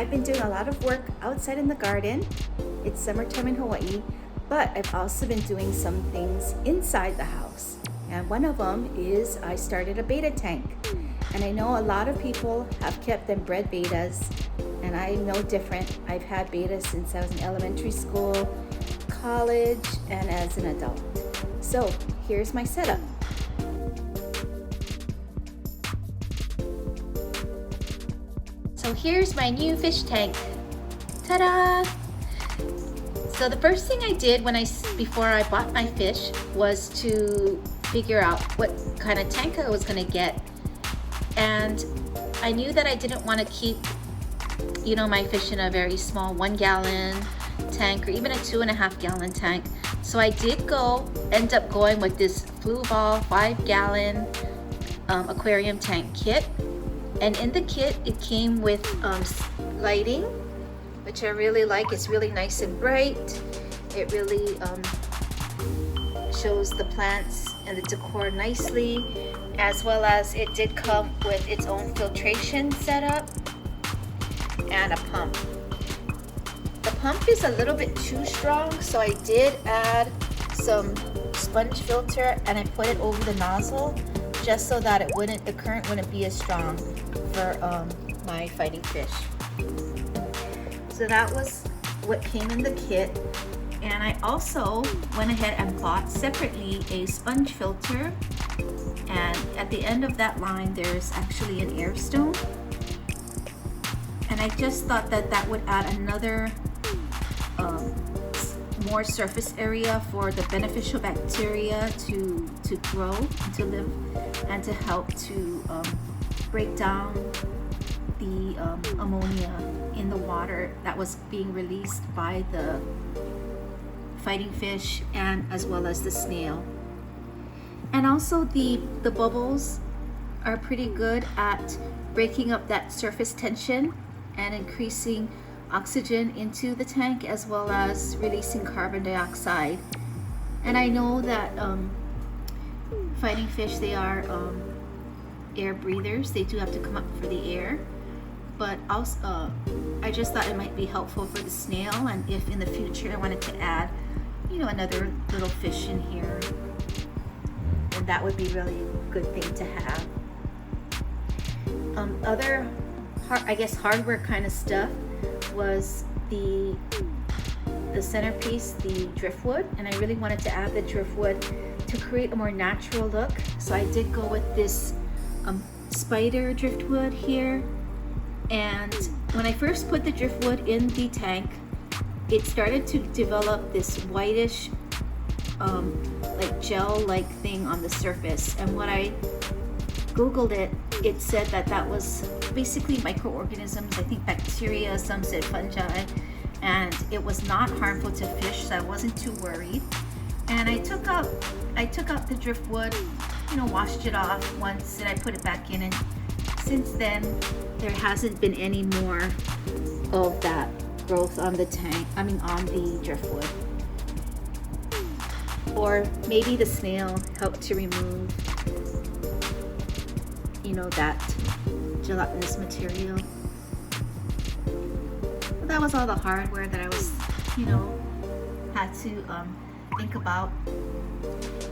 I've been doing a lot of work outside in the garden. It's summertime in Hawaii, but I've also been doing some things inside the house. And one of them is I started a betta tank. And I know a lot of people have kept and bred bettas, and I'm no different. I've had bettas since I was in elementary school, college, and as an adult. So here's my setup. So here's my new fish tank. Ta-da! So the first thing I did before I bought my fish was to figure out what kind of tank I was gonna get. And I knew that I didn't want to keep, my fish in a very small 1 gallon tank or even a 2.5 gallon tank. So I did end up going with this Fluval 5 gallon Aquarium Tank Kit. And in the kit, it came with lighting, which I really like. It's really nice and bright. It really shows the plants and the decor nicely, as well as it did come with its own filtration setup and a pump. The pump is a little bit too strong, so I did add some sponge filter and I put it over the nozzle just so that the current wouldn't be as strong for my fighting fish. So that was what came in the kit. And I also went ahead and bought separately a sponge filter, and at the end of that line there's actually an air stone, and I just thought that would add another more surface area for the beneficial bacteria to grow and to live, and to help to break down the ammonia in the water that was being released by the fighting fish and as well as the snail. And also the bubbles are pretty good at breaking up that surface tension and increasing oxygen into the tank, as well as releasing carbon dioxide. And I know that fighting fish, they are air breathers. They do have to come up for the air, but also I just thought it might be helpful for the snail, and if in the future I wanted to add another little fish in here, and that would be really a good thing to have. Other hardware kind of stuff was the centerpiece, the driftwood, and I really wanted to add the driftwood to create a more natural look. So I did go with this spider driftwood here. And when I first put the driftwood in the tank, it started to develop this whitish like gel-like thing on the surface. And when I Googled it, it said that was basically microorganisms, I think bacteria, some said fungi, and it was not harmful to fish, so I wasn't too worried. And I took out the driftwood, washed it off once, and I put it back in, and since then there hasn't been any more of that growth on the on the driftwood. Or maybe the snail helped to remove that gelatinous material. But that was all the hardware that I was had to think about.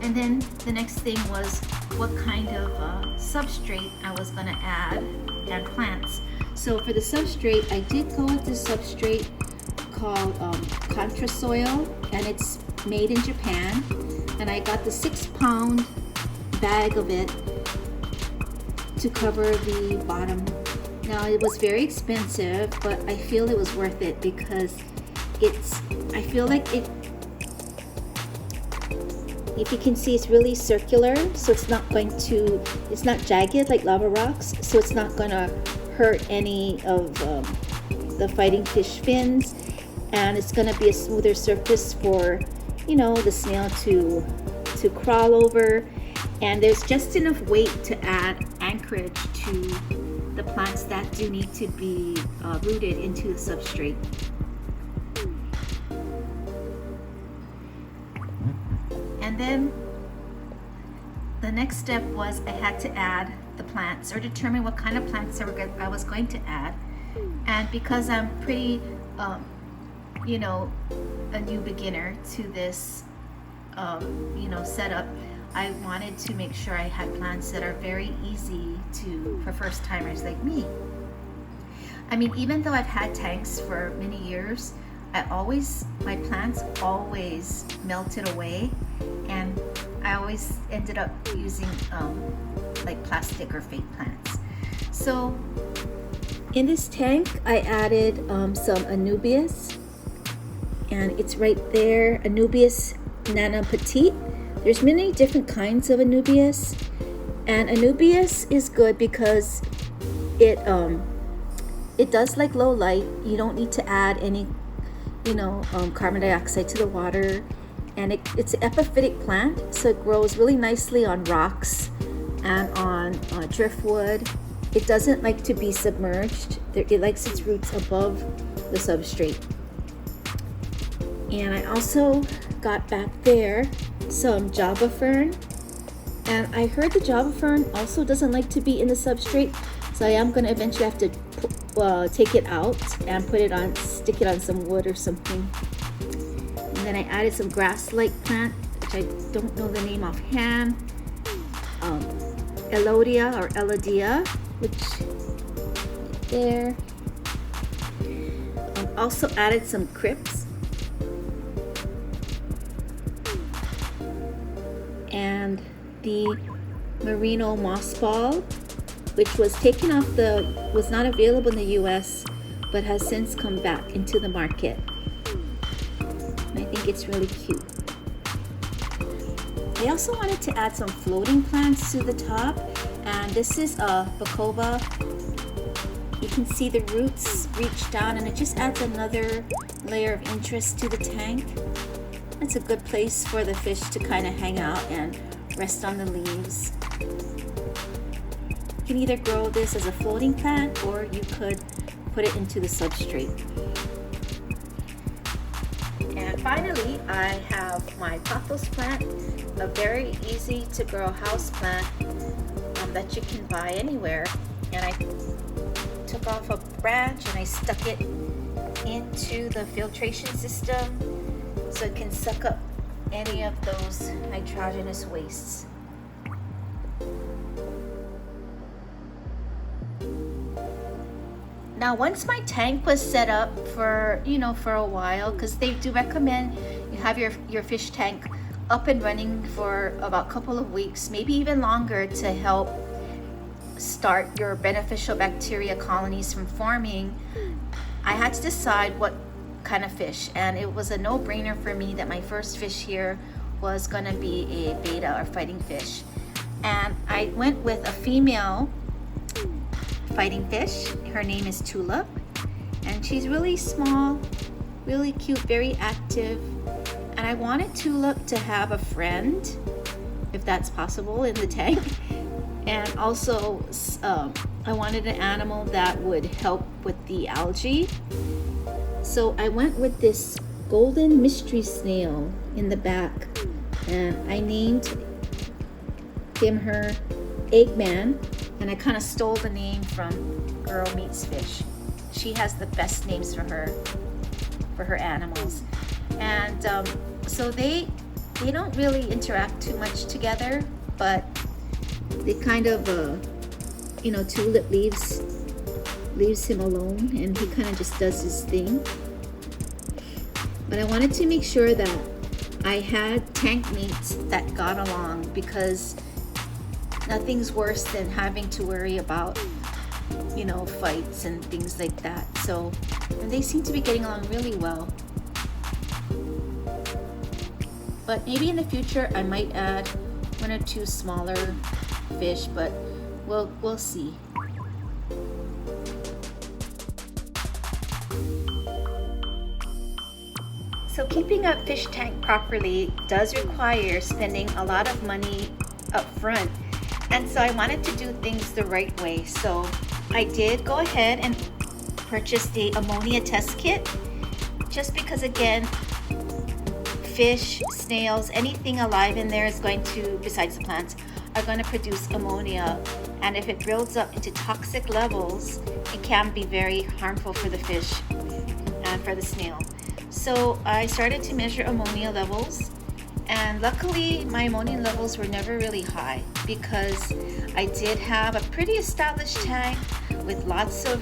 And then the next thing was what kind of substrate I was going to add and plants. So for the substrate, I did go with this substrate called Contra Soil, and it's made in Japan, and I got the 6-pound bag of it to cover the bottom. Now it was very expensive, but I feel it was worth it because I feel like it, if you can see, it's really circular, so it's not jagged like lava rocks, so it's not gonna hurt any of the fighting fish fins, and it's gonna be a smoother surface for the snail to crawl over. And there's just enough weight to add anchorage to the plants that do need to be rooted into the substrate. And then the next step was I had to add the plants, or determine what kind of plants I was going to add. And because I'm pretty, you know, a new beginner to this, you know, setup, I wanted to make sure I had plants that are very easy for first timers like me. I mean, even though I've had tanks for many years, my plants always melted away, and I always ended up using like plastic or fake plants. So in this tank, I added some Anubias, and it's right there, Anubias Nana Petite. There's many different kinds of Anubias, and Anubias is good because it does like low light. You don't need to add any, you know, carbon dioxide to the water, and it's an epiphytic plant, so it grows really nicely on rocks and on driftwood. It doesn't like to be submerged. It likes its roots above the substrate. And I also got back there some Java fern, and I heard the Java fern also doesn't like to be in the substrate, so I am going to eventually have to take it out and stick it on some wood or something. And then I added some grass-like plant, which I don't know the name offhand, Elodia or Elodia, which there. Also added some crypts and the merino moss ball, which was taken off was not available in the US, but has since come back into the market. And I think it's really cute. I also wanted to add some floating plants to the top, and this is a Bacoba. You can see the roots reach down, and it just adds another layer of interest to the tank. It's a good place for the fish to kind of hang out and rest on the leaves. You can either grow this as a floating plant, or you could put it into the substrate. And finally, I have my pothos plant, a very easy to grow house plant that you can buy anywhere. And I took off a branch and I stuck it into the filtration system so it can suck up any of those nitrogenous wastes. Now, once my tank was set up for a while, because they do recommend you have your fish tank up and running for about a couple of weeks, maybe even longer, to help start your beneficial bacteria colonies from forming, I had to decide what kind of fish, and it was a no-brainer for me that my first fish here was going to be a betta or fighting fish. And I went with a female fighting fish. Her name is Tulip, and she's really small, really cute, very active. And I wanted Tulip to have a friend, if that's possible, in the tank. And also I wanted an animal that would help with the algae. So I went with this golden mystery snail in the back, and I named her Eggman, and I kind of stole the name from Girl Meets Fish. She has the best names for her animals. And so they don't really interact too much together, but they kind of Tulip leaves him alone, and he kind of just does his thing. But I wanted to make sure that I had tank mates that got along, because nothing's worse than having to worry about fights and things like that. So, and they seem to be getting along really well. But maybe in the future I might add one or two smaller fish, but we'll see. So keeping a fish tank properly does require spending a lot of money up front, and so I wanted to do things the right way. So I did go ahead and purchase the Ammonia Test Kit, just because, again, fish, snails, anything alive in there is going to, besides the plants, are going to produce ammonia, and if it builds up into toxic levels it can be very harmful for the fish and for the snail. So I started to measure ammonia levels, and luckily my ammonia levels were never really high because I did have a pretty established tank with lots of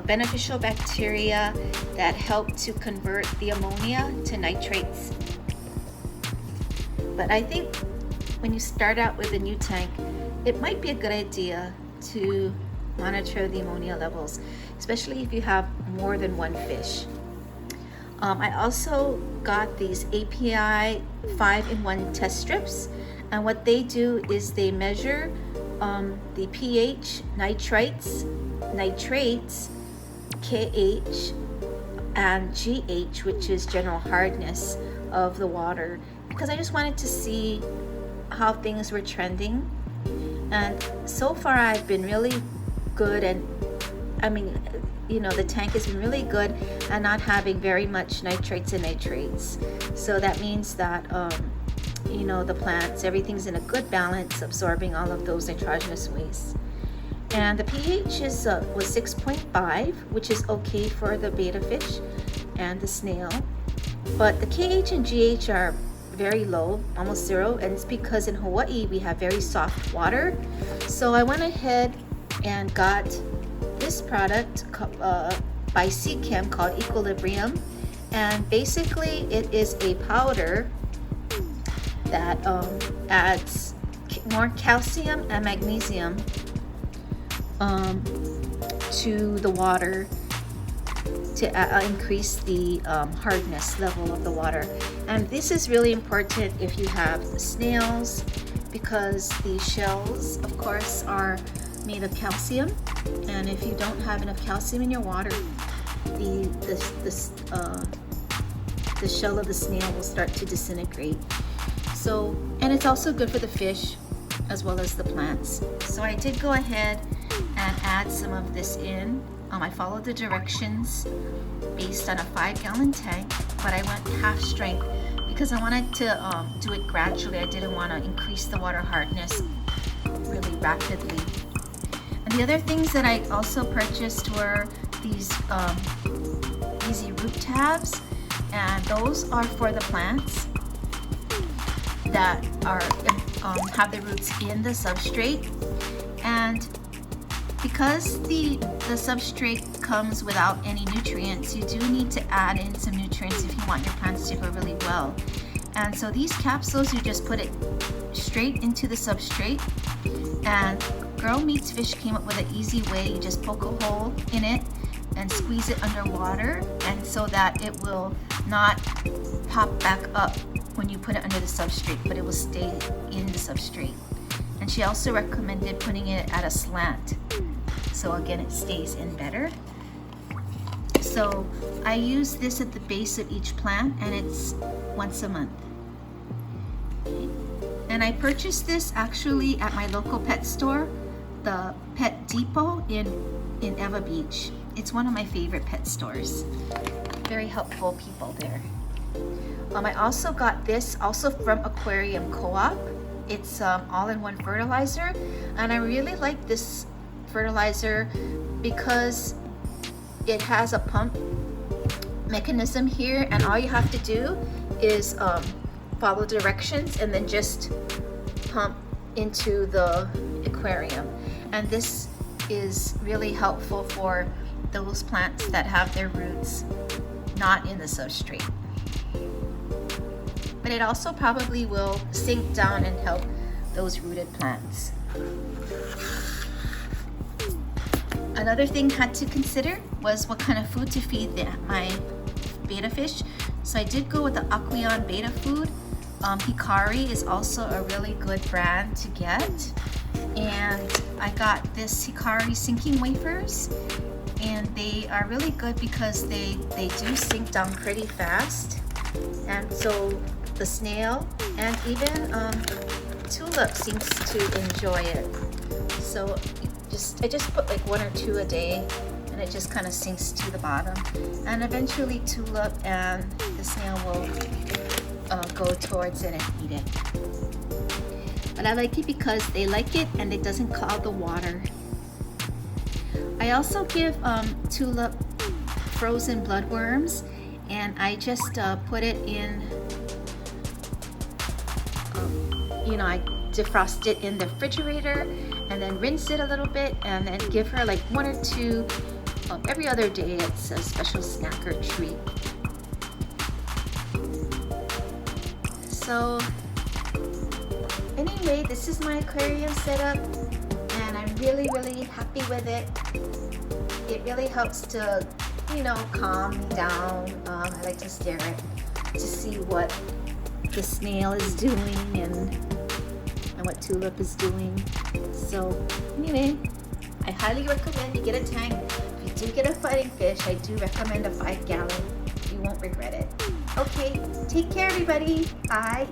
beneficial bacteria that help to convert the ammonia to nitrates. But I think when you start out with a new tank, it might be a good idea to monitor the ammonia levels, especially if you have more than one fish. I also got these API 5-in-1 test strips, and what they do is they measure the pH, nitrates, KH, and GH, which is general hardness of the water, because I just wanted to see how things were trending. And so far I've been really good, and I mean, you know, the tank has been really good at not having very much nitrates and nitrates. So that means that you know, the plants, everything's in a good balance, absorbing all of those nitrogenous wastes. And the pH was 6.5, which is okay for the betta fish and the snail. But the KH and GH are very low, almost zero, and it's because in Hawaii we have very soft water. So I went ahead and got this product by Seachem called Equilibrium, and basically it is a powder that adds more calcium and magnesium to the water to increase the hardness level of the water. And this is really important if you have snails, because the shells, of course, are made of calcium, and if you don't have enough calcium in your water, the shell of the snail will start to disintegrate. So, and it's also good for the fish as well as the plants. So I did go ahead and add some of this in. I followed the directions based on a 5-gallon tank, but I went half strength because I wanted to do it gradually. I didn't want to increase the water hardness really rapidly. And the other things that I also purchased were these easy root tabs, and those are for the plants that are have the roots in the substrate. And because the substrate comes without any nutrients, you do need to add in some nutrients if you want your plants to grow really well. And so these capsules, you just put it straight into the substrate, and Girl Meets Fish came up with an easy way. You just poke a hole in it and squeeze it underwater, and so that it will not pop back up when you put it under the substrate, but it will stay in the substrate. And she also recommended putting it at a slant, so again it stays in better. So I use this at the base of each plant, and it's once a month. Okay. And I purchased this actually at my local pet store, the Pet Depot in Eva Beach. It's one of my favorite pet stores. Very helpful people there. I also got this also from Aquarium Co-Op. It's all-in-one fertilizer, and I really like this fertilizer because it has a pump mechanism here, and all you have to do is follow directions and then just pump into the aquarium. And this is really helpful for those plants that have their roots not in the substrate. But it also probably will sink down and help those rooted plants. Another thing I had to consider was what kind of food to feed my betta fish. So I did go with the Aquarium betta food. Hikari is also a really good brand to get. And I got this Hikari sinking wafers, and they are really good because they do sink down pretty fast. And so the snail and even Tulip seems to enjoy it. So I just put like 1 or 2 a day, and it just kind of sinks to the bottom. And eventually Tulip and the snail will go towards it and eat it. But I like it because they like it and it doesn't clog the water. I also give Tulip frozen bloodworms, and I just put it in, I defrost it in the refrigerator and then rinse it a little bit and then give her like 1 or 2 every other day. It's a special snack or treat. So anyway, this is my aquarium setup and I'm really happy with it. It really helps to, calm me down. I like to stare at to see what the snail is doing and what Tulip is doing. So anyway, I highly recommend you get a tank. If you do get a fighting fish, I do recommend a 5-gallon. You won't regret it. Okay, take care everybody. Bye.